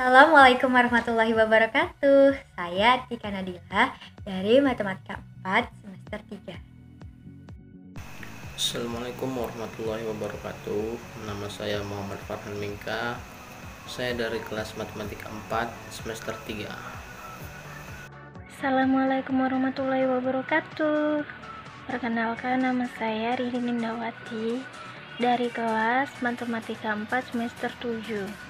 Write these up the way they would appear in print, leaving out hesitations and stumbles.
Assalamualaikum warahmatullahi wabarakatuh. Saya Tika Nadila dari Matematika 4 semester 3. Assalamualaikum warahmatullahi wabarakatuh. Nama saya Muhammad Farhan Mingka. Saya dari kelas Matematika 4 semester 3. Assalamualaikum warahmatullahi wabarakatuh. Perkenalkan, nama saya Rini Nindawati dari kelas Matematika 4 semester 7.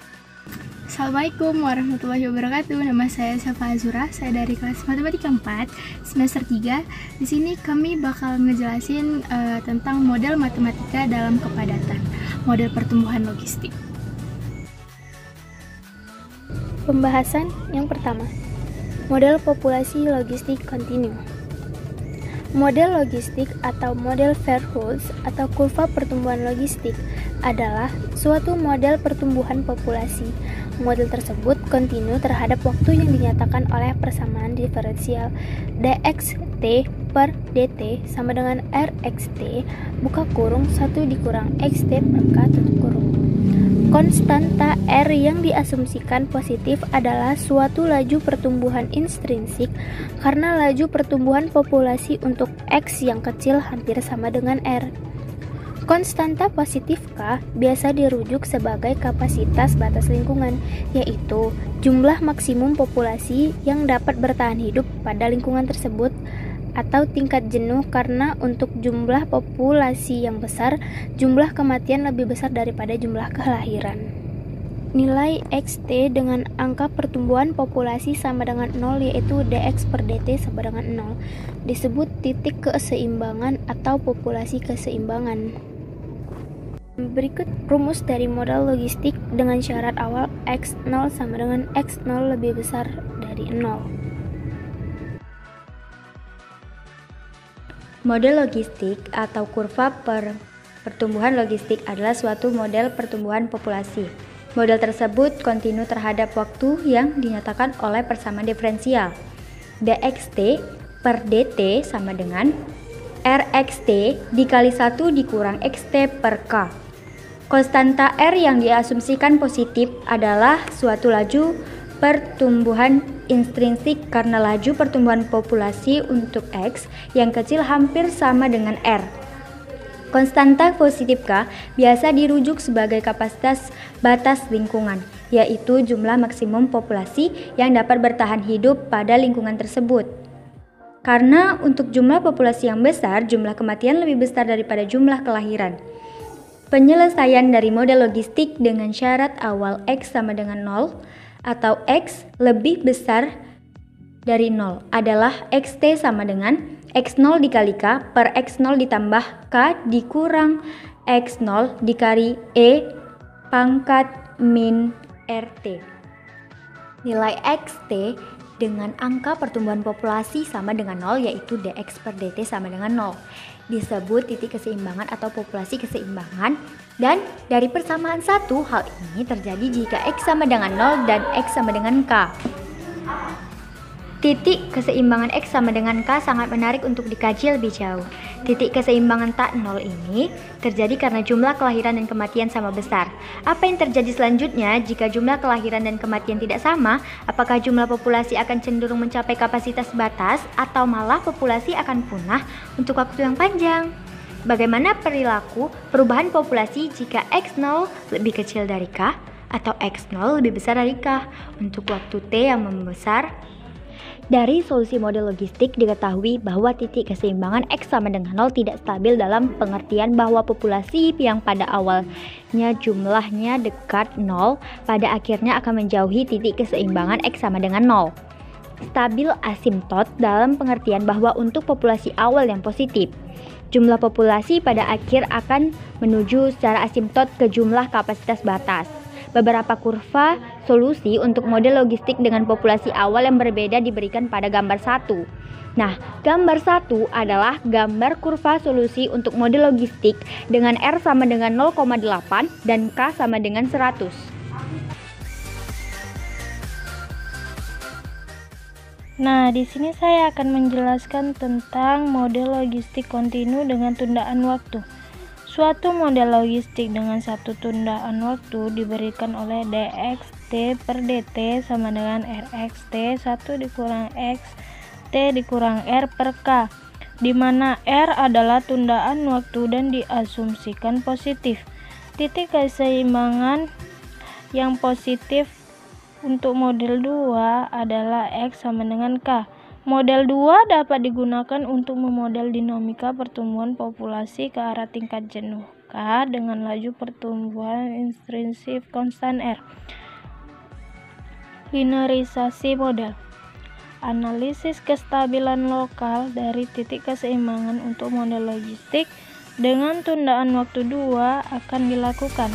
Assalamualaikum warahmatullahi wabarakatuh. Nama saya Safa Azura. Saya dari kelas Matematika 4 semester 3. Di sini kami bakal ngejelasin tentang model matematika dalam kepadatan, model pertumbuhan logistik. Pembahasan yang pertama, model populasi logistik kontinu. Model logistik atau model Verhulst atau kurva pertumbuhan logistik adalah suatu model pertumbuhan populasi. Model tersebut kontinu terhadap waktu yang dinyatakan oleh persamaan diferensial dxt per dt sama dengan rxt buka kurung 1 dikurang xt per k tutup kurung. Konstanta R yang diasumsikan positif adalah suatu laju pertumbuhan intrinsik karena laju pertumbuhan populasi untuk X yang kecil hampir sama dengan R. Konstanta positif K biasa dirujuk sebagai kapasitas batas lingkungan, yaitu jumlah maksimum populasi yang dapat bertahan hidup pada lingkungan tersebut atau tingkat jenuh karena untuk jumlah populasi yang besar, jumlah kematian lebih besar daripada jumlah kelahiran. Nilai XT dengan angka pertumbuhan populasi sama dengan 0 yaitu dx per dt sama dengan 0 disebut titik keseimbangan atau populasi keseimbangan. Berikut rumus dari model logistik dengan syarat awal X0 sama dengan X0 lebih besar dari 0. Model logistik atau kurva pertumbuhan logistik adalah suatu model pertumbuhan populasi. Model tersebut kontinu terhadap waktu yang dinyatakan oleh persamaan diferensial. dxt per dt sama dengan rxt dikali 1 dikurang xt per k. Konstanta R yang diasumsikan positif adalah suatu laju pertumbuhan intrinsik karena laju pertumbuhan populasi untuk X yang kecil hampir sama dengan R. Konstanta positif K biasa dirujuk sebagai kapasitas batas lingkungan, yaitu jumlah maksimum populasi yang dapat bertahan hidup pada lingkungan tersebut. Karena untuk jumlah populasi yang besar, jumlah kematian lebih besar daripada jumlah kelahiran. Penyelesaian dari model logistik dengan syarat awal X sama dengan 0 atau X lebih besar dari 0 adalah XT sama dengan X0 dikali K per X0 ditambah K dikurang X0 dikali E pangkat min RT. Nilai XT dengan angka pertumbuhan populasi sama dengan 0 yaitu dx per dt sama dengan 0 disebut titik keseimbangan atau populasi keseimbangan, dan dari persamaan 1 hal ini terjadi jika X sama dengan 0 dan X sama dengan K. Titik keseimbangan X sama dengan K sangat menarik untuk dikaji lebih jauh. Titik keseimbangan tak 0 ini terjadi karena jumlah kelahiran dan kematian sama besar. Apa yang terjadi selanjutnya jika jumlah kelahiran dan kematian tidak sama? Apakah jumlah populasi akan cenderung mencapai kapasitas batas atau malah populasi akan punah untuk waktu yang panjang? Bagaimana perilaku perubahan populasi jika X0 lebih kecil dari K atau X0 lebih besar dari K untuk waktu T yang membesar? Dari solusi model logistik diketahui bahwa titik keseimbangan X sama dengan 0 tidak stabil dalam pengertian bahwa populasi yang pada awalnya jumlahnya dekat 0 pada akhirnya akan menjauhi titik keseimbangan X sama dengan 0. Stabil asimtot dalam pengertian bahwa untuk populasi awal yang positif, jumlah populasi pada akhir akan menuju secara asimtot ke jumlah kapasitas batas. Beberapa kurva solusi untuk model logistik dengan populasi awal yang berbeda diberikan pada gambar 1. Nah, gambar 1 adalah gambar kurva solusi untuk model logistik dengan R sama dengan 0,8 dan K sama dengan 100. Nah, di sini saya akan menjelaskan tentang model logistik kontinu dengan tundaan waktu. Suatu model logistik dengan satu tundaan waktu diberikan oleh dx xt per dt sama dengan rxt 1 dikurang x t dikurang r per k, di mana r adalah tundaan waktu dan diasumsikan positif. Titik keseimbangan yang positif untuk model 2 adalah x sama dengan k. Model 2 dapat digunakan untuk memodel dinamika pertumbuhan populasi ke arah tingkat jenuh K dengan laju pertumbuhan intrinsik konstan R. Linearisasi model. Analisis kestabilan lokal dari titik keseimbangan untuk model logistik dengan tundaan waktu 2 akan dilakukan.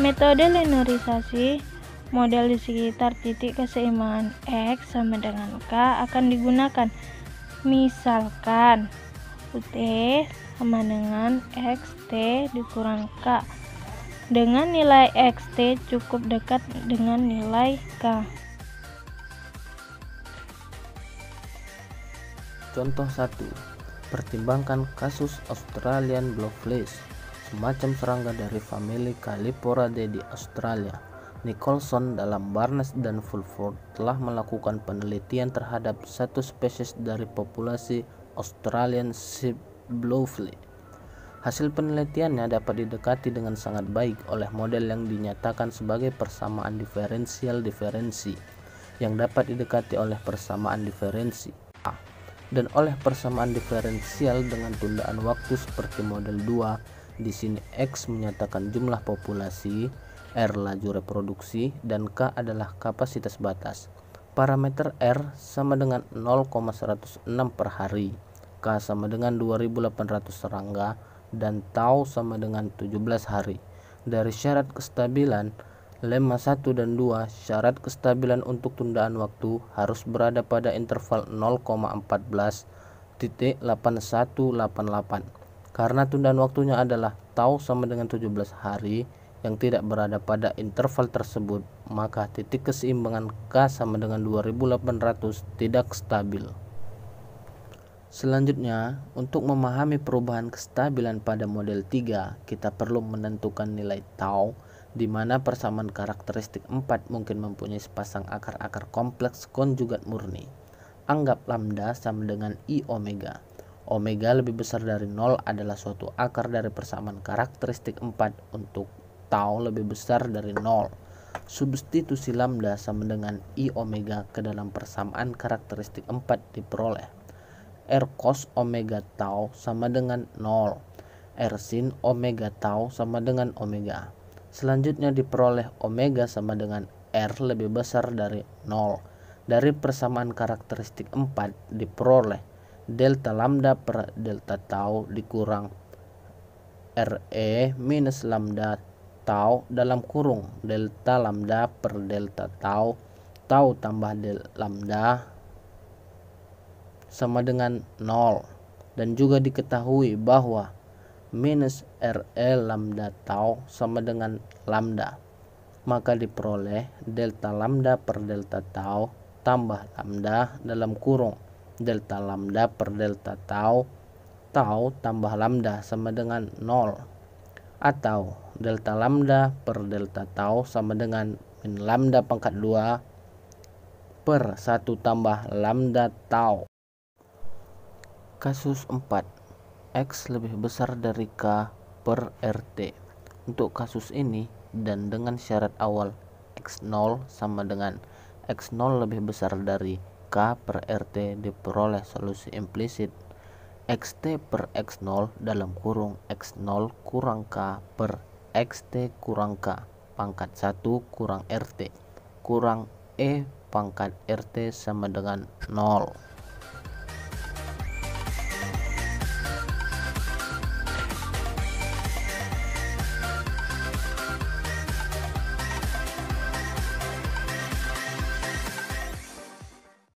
Metode linearisasi model di sekitar titik keseimbangan X sama dengan K akan digunakan. Misalkan UT sama dengan XT dikurang K, dengan nilai XT cukup dekat dengan nilai K. Contoh 1. Pertimbangkan kasus Australian Blowfish, semacam serangga dari famili Calliporaceae di Australia. Nicholson dalam Barnes dan Fulford telah melakukan penelitian terhadap satu spesies dari populasi Australian Sheep Blowfish. Hasil penelitiannya dapat didekati dengan sangat baik oleh model yang dinyatakan sebagai persamaan diferensial diferensi, yang dapat didekati oleh persamaan diferensi A, dan oleh persamaan diferensial dengan tundaan waktu seperti model 2. Di sini X menyatakan jumlah populasi, R laju reproduksi, dan K adalah kapasitas batas. Parameter R sama dengan 0,106 per hari, K sama dengan 2800 serangga, dan tau sama dengan 17 hari. Dari syarat kestabilan lemma 1 dan 2, syarat kestabilan untuk tundaan waktu harus berada pada interval 0,14.8188. Karena tundaan waktunya adalah tau sama dengan 17 hari yang tidak berada pada interval tersebut, maka titik keseimbangan K sama dengan 2800 tidak stabil. Selanjutnya, untuk memahami perubahan kestabilan pada model 3, kita perlu menentukan nilai tau, di mana persamaan karakteristik 4 mungkin mempunyai sepasang akar-akar kompleks konjugat murni. Anggap lambda sama dengan I omega. Omega lebih besar dari 0 adalah suatu akar dari persamaan karakteristik 4 untuk tau lebih besar dari 0. Substitusi lambda sama dengan I omega ke dalam persamaan karakteristik 4 diperoleh R cos omega tau sama dengan 0, R sin omega tau sama dengan omega. Selanjutnya diperoleh omega sama dengan R lebih besar dari 0. Dari persamaan karakteristik 4 diperoleh delta lambda per delta tau dikurang RE minus lambda tau dalam kurung delta lambda per delta tau, tau tambah lambda sama dengan 0. Dan juga diketahui bahwa minus RE lambda tau sama dengan lambda, maka diperoleh delta lambda per delta tau tambah lambda dalam kurung delta lambda per delta tau, tau tambah lambda sama dengan 0, atau delta lambda per delta tau sama dengan min lambda pangkat 2 per 1 tambah lambda tau. Kasus 4, X lebih besar dari K per RT. Untuk kasus ini dan dengan syarat awal X0 sama dengan X0 lebih besar dari K per RT diperoleh solusi implisit XT per X0 dalam kurung X0 kurang K per XT kurang K pangkat 1 kurang RT kurang E pangkat RT sama dengan 0.